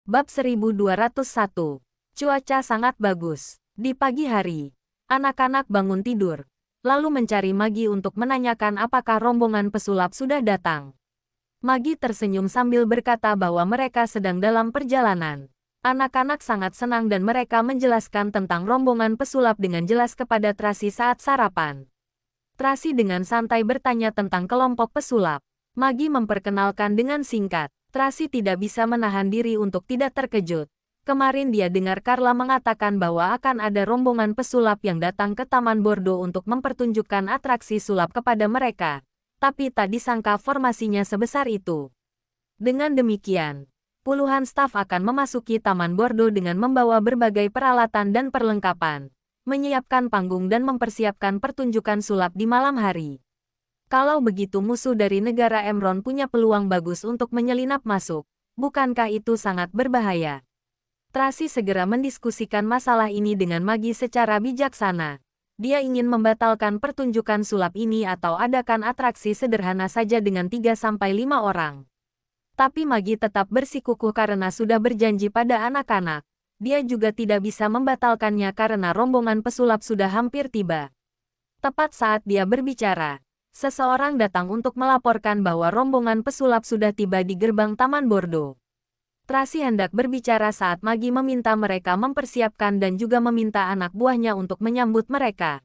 Bab 1201. Cuaca sangat bagus. Di pagi hari, anak-anak bangun tidur, lalu mencari Magi untuk menanyakan apakah rombongan pesulap sudah datang. Magi tersenyum sambil berkata bahwa mereka sedang dalam perjalanan. Anak-anak sangat senang dan mereka menjelaskan tentang rombongan pesulap dengan jelas kepada Tracy saat sarapan. Tracy dengan santai bertanya tentang kelompok pesulap. Magi memperkenalkan dengan singkat. Tracy tidak bisa menahan diri untuk tidak terkejut. Kemarin dia dengar Carla mengatakan bahwa akan ada rombongan pesulap yang datang ke Taman Bordeaux untuk mempertunjukkan atraksi sulap kepada mereka. Tapi tak disangka formasinya sebesar itu. Dengan demikian, puluhan staf akan memasuki Taman Bordeaux dengan membawa berbagai peralatan dan perlengkapan, menyiapkan panggung dan mempersiapkan pertunjukan sulap di malam hari. Kalau begitu musuh dari negara Emron punya peluang bagus untuk menyelinap masuk, bukankah itu sangat berbahaya? Tracy segera mendiskusikan masalah ini dengan Magi secara bijaksana. Dia ingin membatalkan pertunjukan sulap ini atau adakan atraksi sederhana saja dengan 3-5 orang. Tapi Magi tetap bersikukuh karena sudah berjanji pada anak-anak. Dia juga tidak bisa membatalkannya karena rombongan pesulap sudah hampir tiba. Tepat saat dia berbicara, seseorang datang untuk melaporkan bahwa rombongan pesulap sudah tiba di gerbang Taman Bordeaux. Tracy hendak berbicara saat Magi meminta mereka mempersiapkan dan juga meminta anak buahnya untuk menyambut mereka.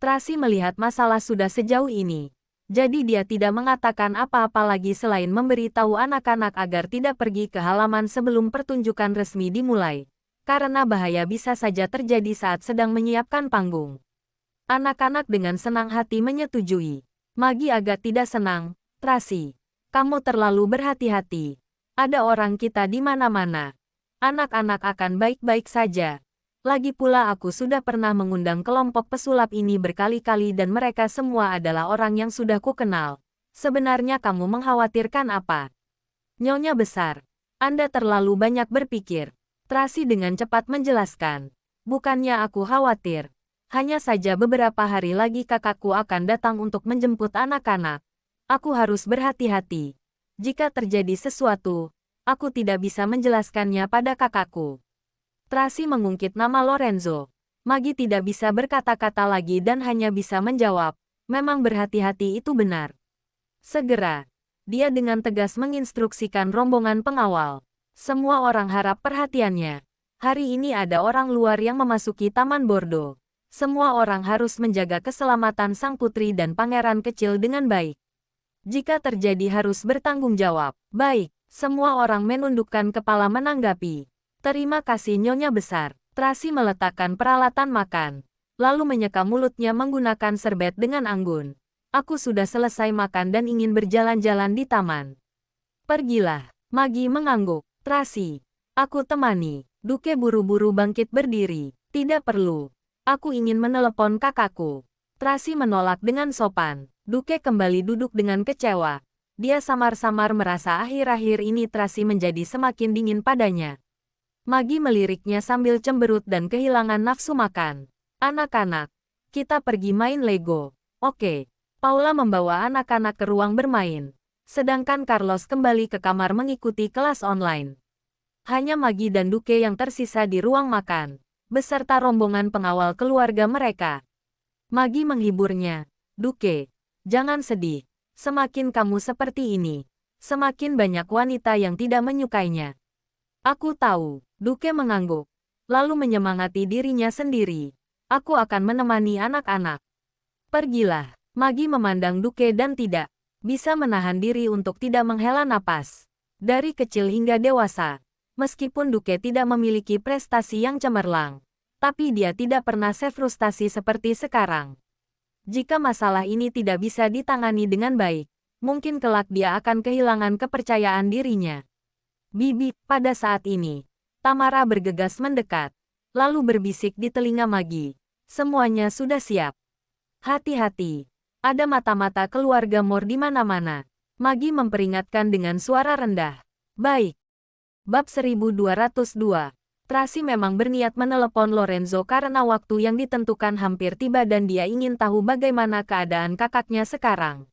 Tracy melihat masalah sudah sejauh ini, jadi dia tidak mengatakan apa-apa lagi selain memberi tahu anak-anak agar tidak pergi ke halaman sebelum pertunjukan resmi dimulai, karena bahaya bisa saja terjadi saat sedang menyiapkan panggung. Anak-anak dengan senang hati menyetujui. Magi agak tidak senang. Tracy, kamu terlalu berhati-hati. Ada orang kita di mana-mana. Anak-anak akan baik-baik saja. Lagi pula aku sudah pernah mengundang kelompok pesulap ini berkali-kali dan mereka semua adalah orang yang sudah kukenal. Sebenarnya kamu mengkhawatirkan apa? Nyonya besar, Anda terlalu banyak berpikir. Tracy dengan cepat menjelaskan. Bukannya aku khawatir. Hanya saja beberapa hari lagi kakakku akan datang untuk menjemput anak-anak. Aku harus berhati-hati. Jika terjadi sesuatu, aku tidak bisa menjelaskannya pada kakakku. Tracy mengungkit nama Lorenzo. Magi tidak bisa berkata-kata lagi dan hanya bisa menjawab, memang berhati-hati itu benar. Segera, dia dengan tegas menginstruksikan rombongan pengawal. Semua orang harap perhatiannya. Hari ini ada orang luar yang memasuki Taman Bordeaux. Semua orang harus menjaga keselamatan sang putri dan pangeran kecil dengan baik. Jika terjadi harus bertanggung jawab. Baik, semua orang menundukkan kepala menanggapi. Terima kasih Nyonya besar. Tracy meletakkan peralatan makan, lalu menyeka mulutnya menggunakan serbet dengan anggun. Aku sudah selesai makan dan ingin berjalan-jalan di taman. Pergilah. Magi mengangguk. Tracy, aku temani. Duke buru-buru bangkit berdiri. Tidak perlu. Aku ingin menelepon kakakku. Tracy menolak dengan sopan. Duke kembali duduk dengan kecewa. Dia samar-samar merasa akhir-akhir ini Tracy menjadi semakin dingin padanya. Magi meliriknya sambil cemberut dan kehilangan nafsu makan. Anak-anak, kita pergi main Lego. Oke. Paula membawa anak-anak ke ruang bermain. Sedangkan Carlos kembali ke kamar mengikuti kelas online. Hanya Magi dan Duke yang tersisa di ruang makan, beserta rombongan pengawal keluarga mereka. Magi menghiburnya. Duke, jangan sedih. Semakin kamu seperti ini, semakin banyak wanita yang tidak menyukainya. Aku tahu. Duke mengangguk, lalu menyemangati dirinya sendiri. Aku akan menemani anak-anak. Pergilah. Magi memandang Duke dan tidak bisa menahan diri untuk tidak menghela napas. Dari kecil hingga dewasa, meskipun Duke tidak memiliki prestasi yang cemerlang, tapi dia tidak pernah frustasi seperti sekarang. Jika masalah ini tidak bisa ditangani dengan baik, mungkin kelak dia akan kehilangan kepercayaan dirinya. Bibi, pada saat ini, Tamara bergegas mendekat, lalu berbisik di telinga Magi. Semuanya sudah siap. Hati-hati, ada mata-mata keluarga Moore di mana-mana. Magi memperingatkan dengan suara rendah. Baik. Bab 1202. Tracy memang berniat menelepon Lorenzo karena waktu yang ditentukan hampir tiba dan dia ingin tahu bagaimana keadaan kakaknya sekarang.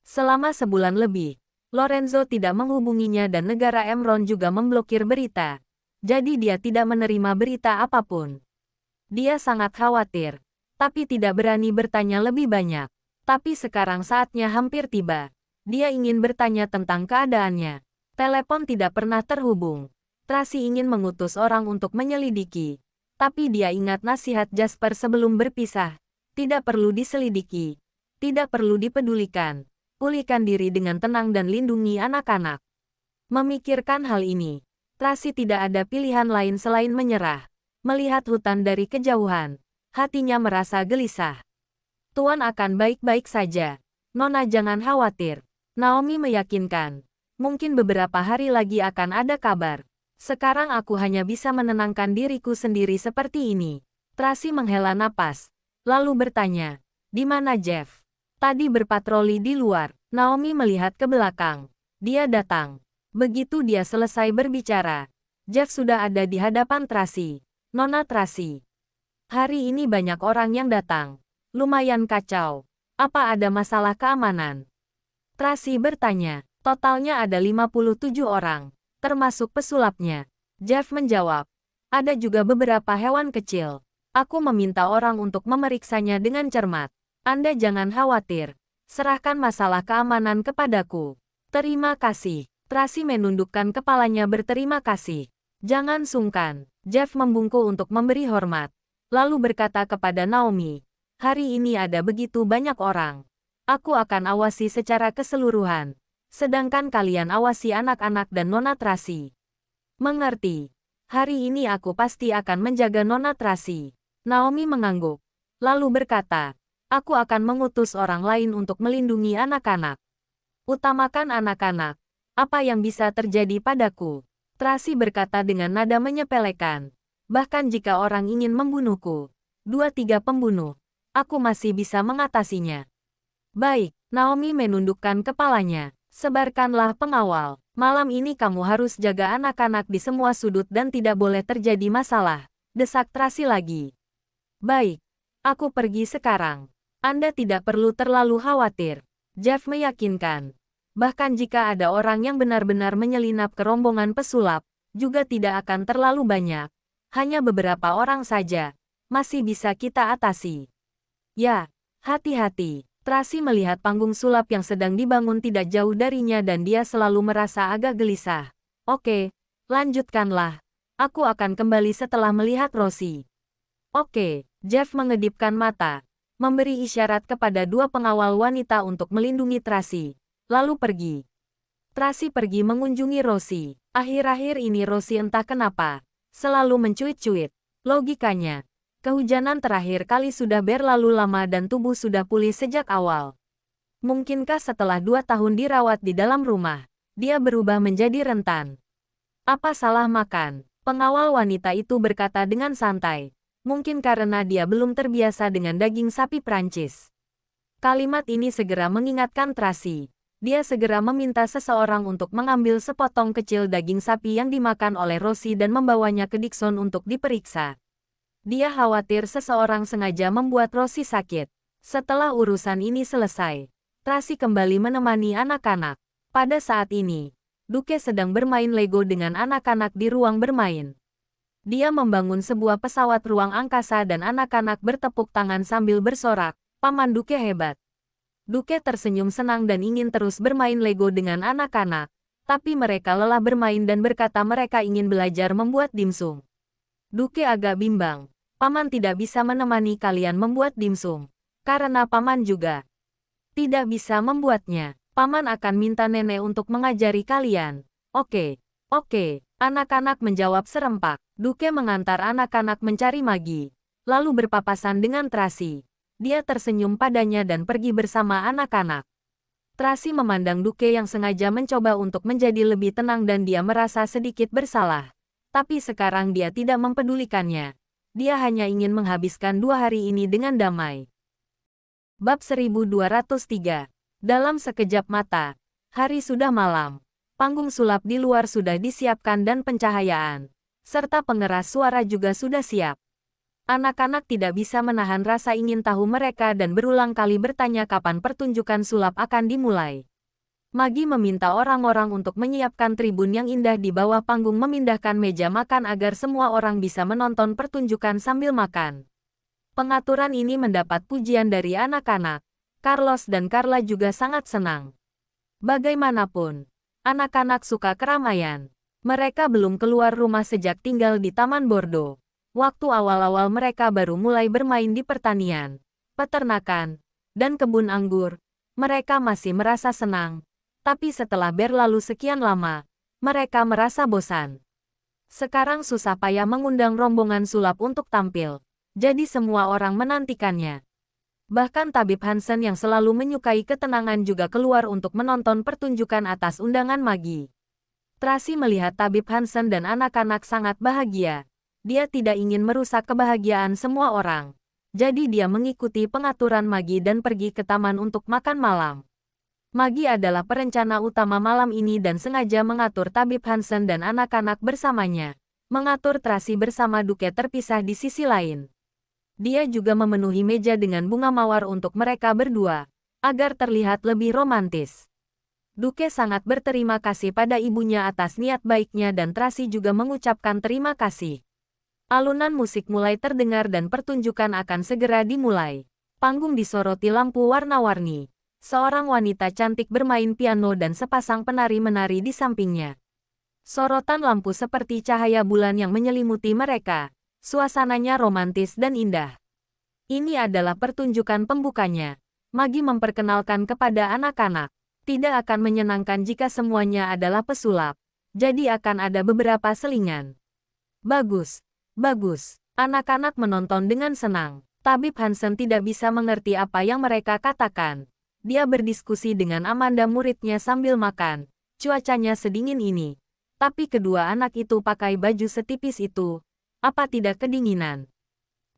Selama sebulan lebih, Lorenzo tidak menghubunginya dan negara Emron juga memblokir berita. Jadi dia tidak menerima berita apapun. Dia sangat khawatir, tapi tidak berani bertanya lebih banyak. Tapi sekarang saatnya hampir tiba. Dia ingin bertanya tentang keadaannya. Telepon tidak pernah terhubung. Tracy ingin mengutus orang untuk menyelidiki. Tapi dia ingat nasihat Jasper sebelum berpisah. Tidak perlu diselidiki. Tidak perlu dipedulikan. Pulihkan diri dengan tenang dan lindungi anak-anak. Memikirkan hal ini, Tracy tidak ada pilihan lain selain menyerah. Melihat hutan dari kejauhan, hatinya merasa gelisah. Tuan akan baik-baik saja. Nona jangan khawatir. Naomi meyakinkan. Mungkin beberapa hari lagi akan ada kabar. Sekarang aku hanya bisa menenangkan diriku sendiri seperti ini. Tracy menghela napas, lalu bertanya, "Di mana Jeff?" "Tadi berpatroli di luar." Naomi melihat ke belakang. Dia datang. Begitu dia selesai berbicara, Jeff sudah ada di hadapan Tracy. "Nona Tracy, hari ini banyak orang yang datang. Lumayan kacau. Apa ada masalah keamanan?" Tracy bertanya. "Totalnya ada 57 orang, termasuk pesulapnya." Jeff menjawab. "Ada juga beberapa hewan kecil. Aku meminta orang untuk memeriksanya dengan cermat. Anda jangan khawatir. Serahkan masalah keamanan kepadaku." "Terima kasih." Tracy menundukkan kepalanya berterima kasih. "Jangan sungkan." Jeff membungkuk untuk memberi hormat. Lalu berkata kepada Naomi, "Hari ini ada begitu banyak orang. Aku akan awasi secara keseluruhan. Sedangkan kalian awasi anak-anak dan Nona Tracy." "Mengerti. Hari ini aku pasti akan menjaga Nona Tracy." Naomi mengangguk. Lalu berkata, "Aku akan mengutus orang lain untuk melindungi anak-anak. Utamakan anak-anak. Apa yang bisa terjadi padaku?" Tracy berkata dengan nada menyepelekan. "Bahkan jika orang ingin membunuhku, 2-3 pembunuh, aku masih bisa mengatasinya." "Baik." Naomi menundukkan kepalanya. "Sebarkanlah pengawal. Malam ini kamu harus jaga anak-anak di semua sudut dan tidak boleh terjadi masalah," desak Tracy lagi. "Baik. Aku pergi sekarang. Anda tidak perlu terlalu khawatir." Jeff meyakinkan. "Bahkan jika ada orang yang benar-benar menyelinap ke rombongan pesulap, juga tidak akan terlalu banyak. Hanya beberapa orang saja. Masih bisa kita atasi." "Ya, hati-hati." Tracy melihat panggung sulap yang sedang dibangun tidak jauh darinya dan dia selalu merasa agak gelisah. "Oke, lanjutkanlah. Aku akan kembali setelah melihat Rosie." "Oke." Jeff mengedipkan mata, memberi isyarat kepada 2 pengawal wanita untuk melindungi Tracy, lalu pergi. Tracy pergi mengunjungi Rosie. Akhir-akhir ini Rosie entah kenapa selalu mencuit-cuit. Logikanya, kehujanan terakhir kali sudah berlalu lama dan tubuh sudah pulih sejak awal. Mungkinkah setelah 2 tahun dirawat di dalam rumah, dia berubah menjadi rentan? "Apa salah makan?" Pengawal wanita itu berkata dengan santai. "Mungkin karena dia belum terbiasa dengan daging sapi Prancis." Kalimat ini segera mengingatkan Tracy. Dia segera meminta seseorang untuk mengambil sepotong kecil daging sapi yang dimakan oleh Rosie dan membawanya ke Dixon untuk diperiksa. Dia khawatir seseorang sengaja membuat Rosie sakit. Setelah urusan ini selesai, Tracy kembali menemani anak-anak. Pada saat ini, Duke sedang bermain Lego dengan anak-anak di ruang bermain. Dia membangun sebuah pesawat ruang angkasa dan anak-anak bertepuk tangan sambil bersorak, "Paman Duke hebat." Duke tersenyum senang dan ingin terus bermain Lego dengan anak-anak, tapi mereka lelah bermain dan berkata mereka ingin belajar membuat dimsum. Duke agak bimbang. "Paman tidak bisa menemani kalian membuat dimsum, karena Paman juga tidak bisa membuatnya. Paman akan minta nenek untuk mengajari kalian." "Oke, oke." Anak-anak menjawab serempak. Duke mengantar anak-anak mencari Maggie, lalu berpapasan dengan Tracy. Dia tersenyum padanya dan pergi bersama anak-anak. Tracy memandang Duke yang sengaja mencoba untuk menjadi lebih tenang dan dia merasa sedikit bersalah. Tapi sekarang dia tidak mempedulikannya. Dia hanya ingin menghabiskan 2 hari ini dengan damai. Bab 1203. Dalam sekejap mata, hari sudah malam. Panggung sulap di luar sudah disiapkan dan pencahayaan, serta pengeras suara juga sudah siap. Anak-anak tidak bisa menahan rasa ingin tahu mereka dan berulang kali bertanya kapan pertunjukan sulap akan dimulai. Magi meminta orang-orang untuk menyiapkan tribun yang indah di bawah panggung, memindahkan meja makan agar semua orang bisa menonton pertunjukan sambil makan. Pengaturan ini mendapat pujian dari anak-anak. Carlos dan Carla juga sangat senang. Bagaimanapun, anak-anak suka keramaian. Mereka belum keluar rumah sejak tinggal di Taman Bordeaux. Waktu awal-awal mereka baru mulai bermain di pertanian, peternakan, dan kebun anggur. Mereka masih merasa senang. Tapi setelah berlalu sekian lama, mereka merasa bosan. Sekarang susah payah mengundang rombongan sulap untuk tampil. Jadi semua orang menantikannya. Bahkan Tabib Hansen yang selalu menyukai ketenangan juga keluar untuk menonton pertunjukan atas undangan Magi. Tracy melihat Tabib Hansen dan anak-anak sangat bahagia. Dia tidak ingin merusak kebahagiaan semua orang. Jadi dia mengikuti pengaturan Magi dan pergi ke taman untuk makan malam. Magi adalah perencana utama malam ini dan sengaja mengatur Tabib Hansen dan anak-anak bersamanya. Mengatur Tracy bersama Duke terpisah di sisi lain. Dia juga memenuhi meja dengan bunga mawar untuk mereka berdua, agar terlihat lebih romantis. Duke sangat berterima kasih pada ibunya atas niat baiknya dan Tracy juga mengucapkan terima kasih. Alunan musik mulai terdengar dan pertunjukan akan segera dimulai. Panggung disoroti lampu warna-warni. Seorang wanita cantik bermain piano dan sepasang penari menari di sampingnya. Sorotan lampu seperti cahaya bulan yang menyelimuti mereka. Suasananya romantis dan indah. Ini adalah pertunjukan pembukanya. Magi memperkenalkan kepada anak-anak. Tidak akan menyenangkan jika semuanya adalah pesulap. Jadi akan ada beberapa selingan. Bagus, bagus. Anak-anak menonton dengan senang. Tabib Hansen tidak bisa mengerti apa yang mereka katakan. Dia berdiskusi dengan Amanda muridnya sambil makan. Cuacanya sedingin ini. Tapi kedua anak itu pakai baju setipis itu. Apa tidak kedinginan?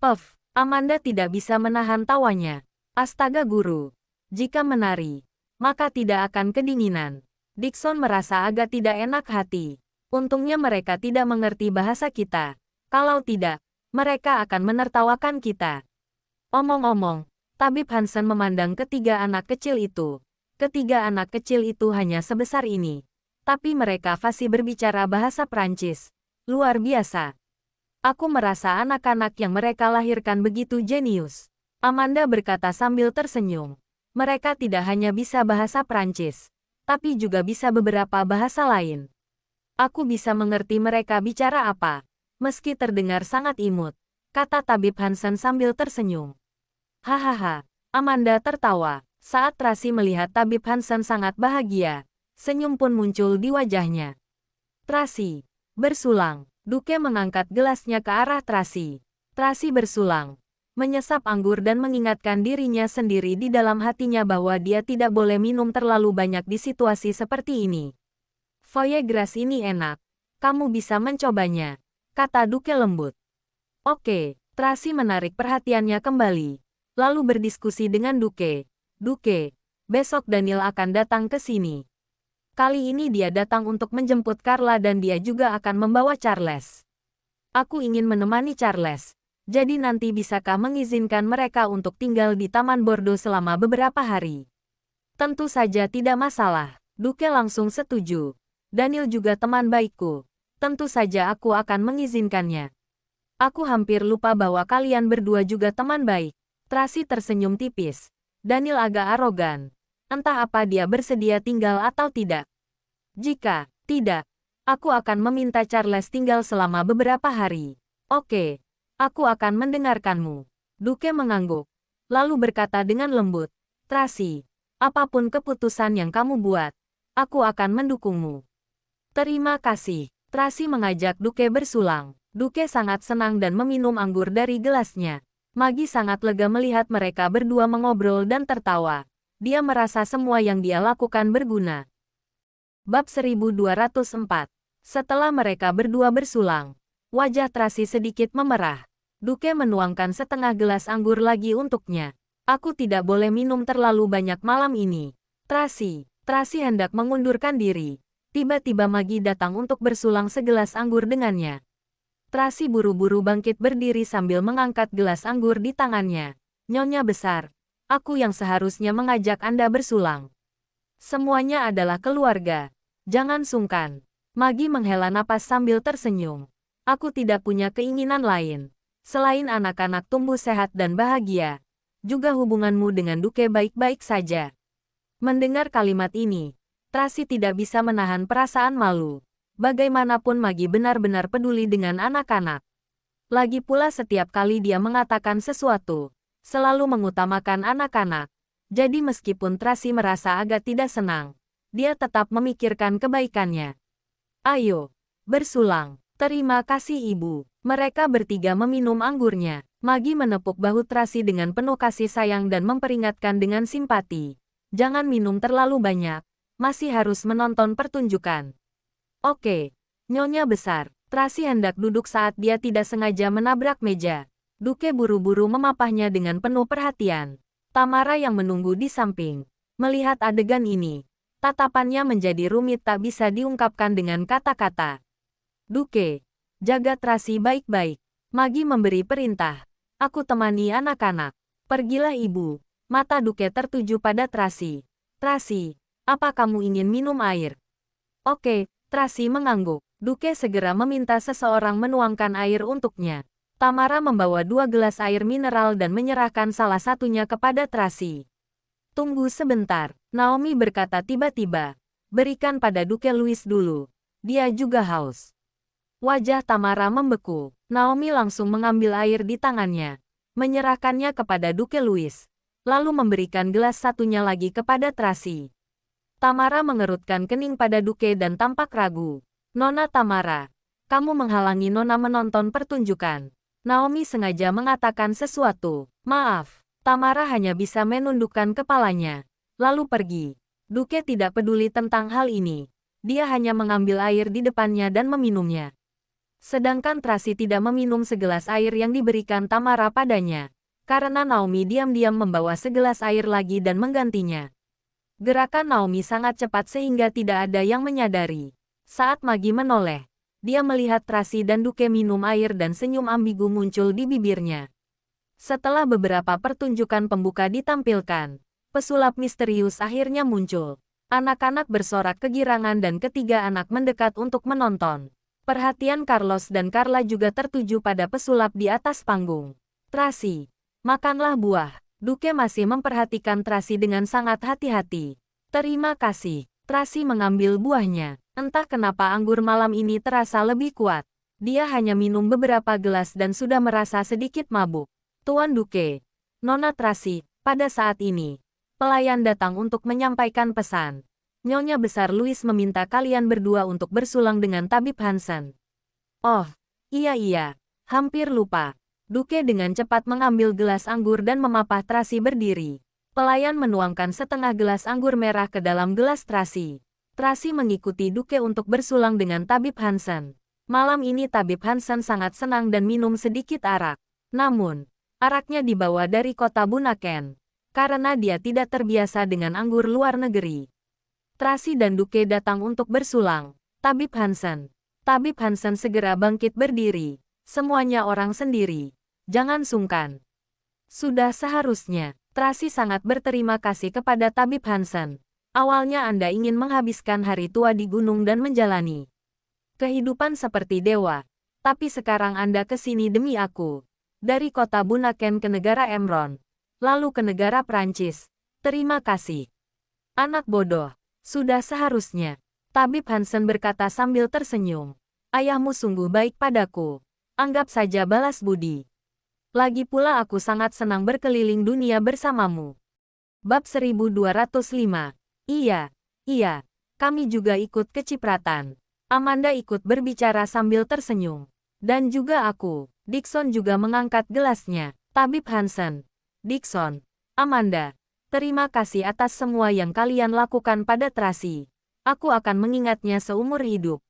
Puff, Amanda tidak bisa menahan tawanya. Astaga guru. Jika menari, maka tidak akan kedinginan. Dixon merasa agak tidak enak hati. Untungnya mereka tidak mengerti bahasa kita. Kalau tidak, mereka akan menertawakan kita. Omong-omong, Tabib Hansen memandang ketiga anak kecil itu. Ketiga anak kecil itu hanya sebesar ini. Tapi mereka fasih berbicara bahasa Prancis. Luar biasa. Aku merasa anak-anak yang mereka lahirkan begitu jenius. Amanda berkata sambil tersenyum. Mereka tidak hanya bisa bahasa Prancis, tapi juga bisa beberapa bahasa lain. Aku bisa mengerti mereka bicara apa. Meski terdengar sangat imut, kata Tabib Hansen sambil tersenyum. Hahaha, Amanda tertawa. Saat Tracy melihat Tabib Hansen sangat bahagia, senyum pun muncul di wajahnya. Tracy, bersulang. Duke mengangkat gelasnya ke arah Tracy. Tracy bersulang, menyesap anggur dan mengingatkan dirinya sendiri di dalam hatinya bahwa dia tidak boleh minum terlalu banyak di situasi seperti ini. Foie gras ini enak. Kamu bisa mencobanya, kata Duke lembut. Oke, Tracy menarik perhatiannya kembali. Lalu berdiskusi dengan Duke. Duke, besok Daniel akan datang ke sini. Kali ini dia datang untuk menjemput Carla dan dia juga akan membawa Charles. Aku ingin menemani Charles. Jadi nanti bisakah mengizinkan mereka untuk tinggal di Taman Bordeaux selama beberapa hari? Tentu saja tidak masalah. Duke langsung setuju. Daniel juga teman baikku. Tentu saja aku akan mengizinkannya. Aku hampir lupa bahwa kalian berdua juga teman baik. Tracy tersenyum tipis. Daniel agak arogan. Entah apa dia bersedia tinggal atau tidak. Jika tidak, aku akan meminta Charles tinggal selama beberapa hari. Oke, aku akan mendengarkanmu. Duke mengangguk, lalu berkata dengan lembut, Tracy, apapun keputusan yang kamu buat, aku akan mendukungmu. Terima kasih. Tracy mengajak Duke bersulang. Duke sangat senang dan meminum anggur dari gelasnya. Magi sangat lega melihat mereka berdua mengobrol dan tertawa. Dia merasa semua yang dia lakukan berguna. Bab 1204. Setelah mereka berdua bersulang, wajah Tracy sedikit memerah. Duke menuangkan setengah gelas anggur lagi untuknya. Aku tidak boleh minum terlalu banyak malam ini. Tracy hendak mengundurkan diri. Tiba-tiba Magi datang untuk bersulang segelas anggur dengannya. Tracy buru-buru bangkit berdiri sambil mengangkat gelas anggur di tangannya. Nyonya besar, aku yang seharusnya mengajak Anda bersulang. Semuanya adalah keluarga. Jangan sungkan. Magi menghela napas sambil tersenyum. Aku tidak punya keinginan lain. Selain anak-anak tumbuh sehat dan bahagia, juga hubunganmu dengan Duke baik-baik saja. Mendengar kalimat ini, Tracy tidak bisa menahan perasaan malu. Bagaimanapun Magi benar-benar peduli dengan anak-anak. Lagi pula setiap kali dia mengatakan sesuatu, selalu mengutamakan anak-anak. Jadi meskipun Tracy merasa agak tidak senang, dia tetap memikirkan kebaikannya. Ayo, bersulang. Terima kasih ibu. Mereka bertiga meminum anggurnya. Magi menepuk bahu Tracy dengan penuh kasih sayang dan memperingatkan dengan simpati. Jangan minum terlalu banyak. Masih harus menonton pertunjukan. Oke. Nyonya besar. Tracy hendak duduk saat dia tidak sengaja menabrak meja. Duke buru-buru memapahnya dengan penuh perhatian. Tamara yang menunggu di samping. Melihat adegan ini, tatapannya menjadi rumit tak bisa diungkapkan dengan kata-kata. Duke, jaga Tracy baik-baik. Magi memberi perintah. Aku temani anak-anak. Pergilah ibu. Mata Duke tertuju pada Tracy. Tracy, apa kamu ingin minum air? Oke, Tracy mengangguk. Duke segera meminta seseorang menuangkan air untuknya. Tamara membawa 2 gelas air mineral dan menyerahkan salah satunya kepada Tracy. Tunggu sebentar, Naomi berkata tiba-tiba. Berikan pada Duke Louis dulu. Dia juga haus. Wajah Tamara membeku. Naomi langsung mengambil air di tangannya, menyerahkannya kepada Duke Louis, lalu memberikan gelas satunya lagi kepada Tracy. Tamara mengerutkan kening pada Duke dan tampak ragu. Nona Tamara, kamu menghalangi Nona menonton pertunjukan. Naomi sengaja mengatakan sesuatu. Maaf, Tamara hanya bisa menundukkan kepalanya, lalu pergi. Duke tidak peduli tentang hal ini. Dia hanya mengambil air di depannya dan meminumnya. Sedangkan Tracy tidak meminum segelas air yang diberikan Tamara padanya, karena Naomi diam-diam membawa segelas air lagi dan menggantinya. Gerakan Naomi sangat cepat sehingga tidak ada yang menyadari. Saat Magi menoleh, dia melihat Tracy dan Duke minum air dan senyum ambigu muncul di bibirnya. Setelah beberapa pertunjukan pembuka ditampilkan, pesulap misterius akhirnya muncul. Anak-anak bersorak kegirangan dan ketiga anak mendekat untuk menonton. Perhatian Carlos dan Carla juga tertuju pada pesulap di atas panggung. Tracy, makanlah buah. Duke masih memperhatikan Tracy dengan sangat hati-hati. Terima kasih. Tracy mengambil buahnya. Entah kenapa anggur malam ini terasa lebih kuat. Dia hanya minum beberapa gelas dan sudah merasa sedikit mabuk. Tuan Duke, Nona Tracy, pada saat ini, pelayan datang untuk menyampaikan pesan. Nyonya Besar Louis meminta kalian berdua untuk bersulang dengan Tabib Hansen. Oh, iya, hampir lupa. Duke dengan cepat mengambil gelas anggur dan memapah Tracy berdiri. Pelayan menuangkan setengah gelas anggur merah ke dalam gelas Tracy. Tracy mengikuti Duke untuk bersulang dengan Tabib Hansen. Malam ini Tabib Hansen sangat senang dan minum sedikit arak. Namun, araknya dibawa dari kota Bunaken, karena dia tidak terbiasa dengan anggur luar negeri. Tracy dan Duke datang untuk bersulang. Tabib Hansen. Tabib Hansen segera bangkit berdiri. Semuanya orang sendiri. Jangan sungkan. Sudah seharusnya. Tracy sangat berterima kasih kepada Tabib Hansen. Awalnya Anda ingin menghabiskan hari tua di gunung dan menjalani kehidupan seperti dewa. Tapi sekarang Anda ke sini demi aku. Dari kota Bunaken ke negara Emron. Lalu ke negara Prancis. Terima kasih. Anak bodoh. Sudah seharusnya. Tabib Hansen berkata sambil tersenyum. Ayahmu sungguh baik padaku. Anggap saja balas budi. Lagi pula aku sangat senang berkeliling dunia bersamamu. Bab 1205. Iya, kami juga ikut kecipratan. Amanda ikut berbicara sambil tersenyum. Dan juga aku. Dixon juga mengangkat gelasnya. Tabib Hansen. Dixon. Amanda. Terima kasih atas semua yang kalian lakukan pada Tracy. Aku akan mengingatnya seumur hidup.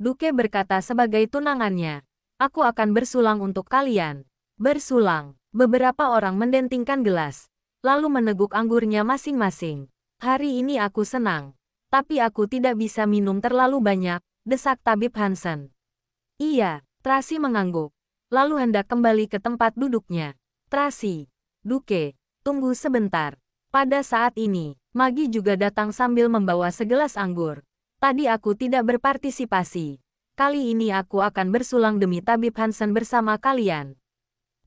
Duke berkata sebagai tunangannya. Aku akan bersulang untuk kalian. Bersulang. Beberapa orang mendentingkan gelas, lalu meneguk anggurnya masing-masing. Hari ini aku senang. Tapi aku tidak bisa minum terlalu banyak, desak Tabib Hansen. Iya, Tracy mengangguk. Lalu hendak kembali ke tempat duduknya. Tracy. Duke, tunggu sebentar. Pada saat ini, Magi juga datang sambil membawa segelas anggur. Tadi aku tidak berpartisipasi. Kali ini aku akan bersulang demi Tabib Hansen bersama kalian.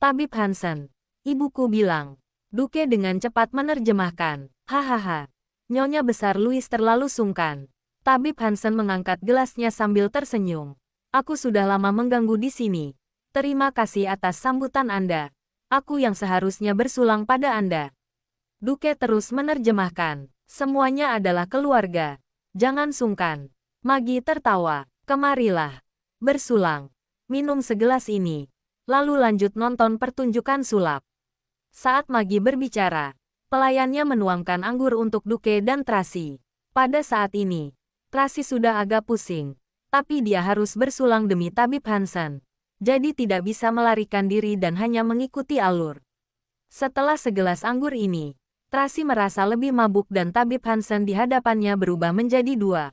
Tabib Hansen, ibuku bilang. Duke dengan cepat menerjemahkan. Hahaha. Nyonya besar Louis terlalu sungkan. Tabib Hansen mengangkat gelasnya sambil tersenyum. Aku sudah lama mengganggu di sini. Terima kasih atas sambutan Anda. Aku yang seharusnya bersulang pada Anda. Duke terus menerjemahkan. Semuanya adalah keluarga. Jangan sungkan. Magi tertawa. Kemarilah. Bersulang. Minum segelas ini. Lalu lanjut nonton pertunjukan sulap. Saat Magi berbicara, pelayannya menuangkan anggur untuk Duke dan Tracy. Pada saat ini, Tracy sudah agak pusing. Tapi dia harus bersulang demi Tabib Hansen. Jadi tidak bisa melarikan diri dan hanya mengikuti alur. Setelah segelas anggur ini, Tracy merasa lebih mabuk dan Tabib Hansen di hadapannya berubah menjadi dua.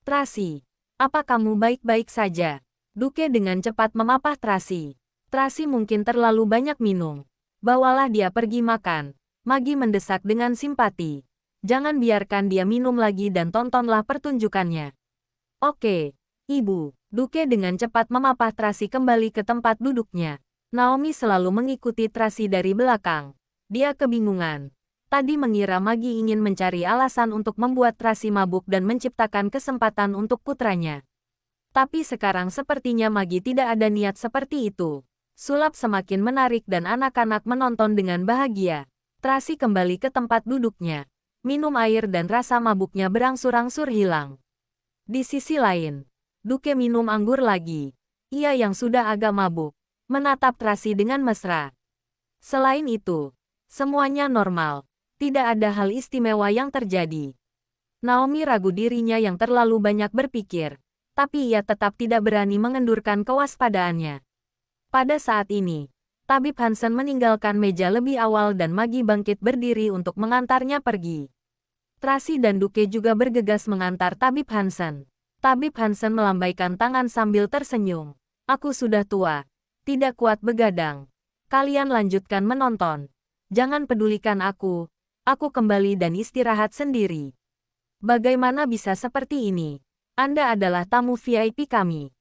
Tracy, apa kamu baik-baik saja? Duke dengan cepat memapah Tracy. Tracy mungkin terlalu banyak minum. Bawalah dia pergi makan. Magi mendesak dengan simpati. Jangan biarkan dia minum lagi dan tontonlah pertunjukannya. Oke, Ibu. Duke dengan cepat memapah Tracy kembali ke tempat duduknya. Naomi selalu mengikuti Tracy dari belakang. Dia kebingungan. Tadi mengira Magi ingin mencari alasan untuk membuat Tracy mabuk dan menciptakan kesempatan untuk putranya. Tapi sekarang sepertinya Magi tidak ada niat seperti itu. Sulap semakin menarik dan anak-anak menonton dengan bahagia. Tracy kembali ke tempat duduknya. Minum air dan rasa mabuknya berangsur-angsur hilang. Di sisi lain, Duke minum anggur lagi. Ia yang sudah agak mabuk, menatap Tracy dengan mesra. Selain itu, semuanya normal. Tidak ada hal istimewa yang terjadi. Naomi ragu dirinya yang terlalu banyak berpikir, tapi ia tetap tidak berani mengendurkan kewaspadaannya. Pada saat ini, Tabib Hansen meninggalkan meja lebih awal dan Magi bangkit berdiri untuk mengantarnya pergi. Tracy dan Duke juga bergegas mengantar Tabib Hansen. Tabib Hansen melambaikan tangan sambil tersenyum. Aku sudah tua. Tidak kuat begadang. Kalian lanjutkan menonton. Jangan pedulikan aku. Aku kembali dan istirahat sendiri. Bagaimana bisa seperti ini? Anda adalah tamu VIP kami.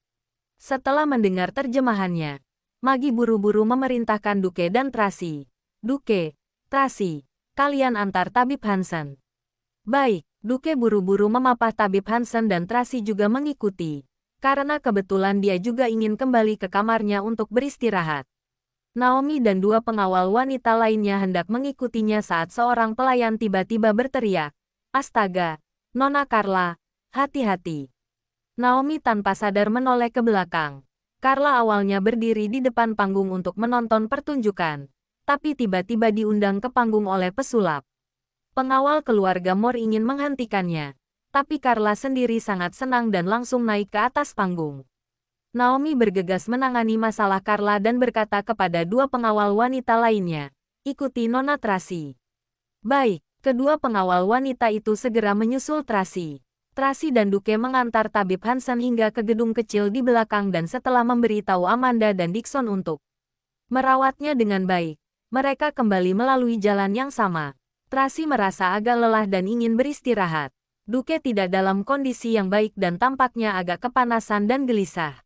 Setelah mendengar terjemahannya, Magi buru-buru memerintahkan Duke dan Tracy. Duke, Tracy, kalian antar Tabib Hansen. Baik, Duke buru-buru memapah Tabib Hansen dan Tracy juga mengikuti. Karena kebetulan dia juga ingin kembali ke kamarnya untuk beristirahat. Naomi dan dua pengawal wanita lainnya hendak mengikutinya saat seorang pelayan tiba-tiba berteriak. Astaga, Nona Carla, hati-hati. Naomi tanpa sadar menoleh ke belakang. Carla awalnya berdiri di depan panggung untuk menonton pertunjukan, tapi tiba-tiba diundang ke panggung oleh pesulap. Pengawal keluarga Moore ingin menghentikannya, tapi Carla sendiri sangat senang dan langsung naik ke atas panggung. Naomi bergegas menangani masalah Carla dan berkata kepada dua pengawal wanita lainnya, ikuti Nona Tracy. Baik, kedua pengawal wanita itu segera menyusul Tracy. Tracy dan Duke mengantar Tabib Hansen hingga ke gedung kecil di belakang dan setelah memberitahu Amanda dan Dixon untuk merawatnya dengan baik, mereka kembali melalui jalan yang sama. Tracy merasa agak lelah dan ingin beristirahat. Duke tidak dalam kondisi yang baik dan tampaknya agak kepanasan dan gelisah.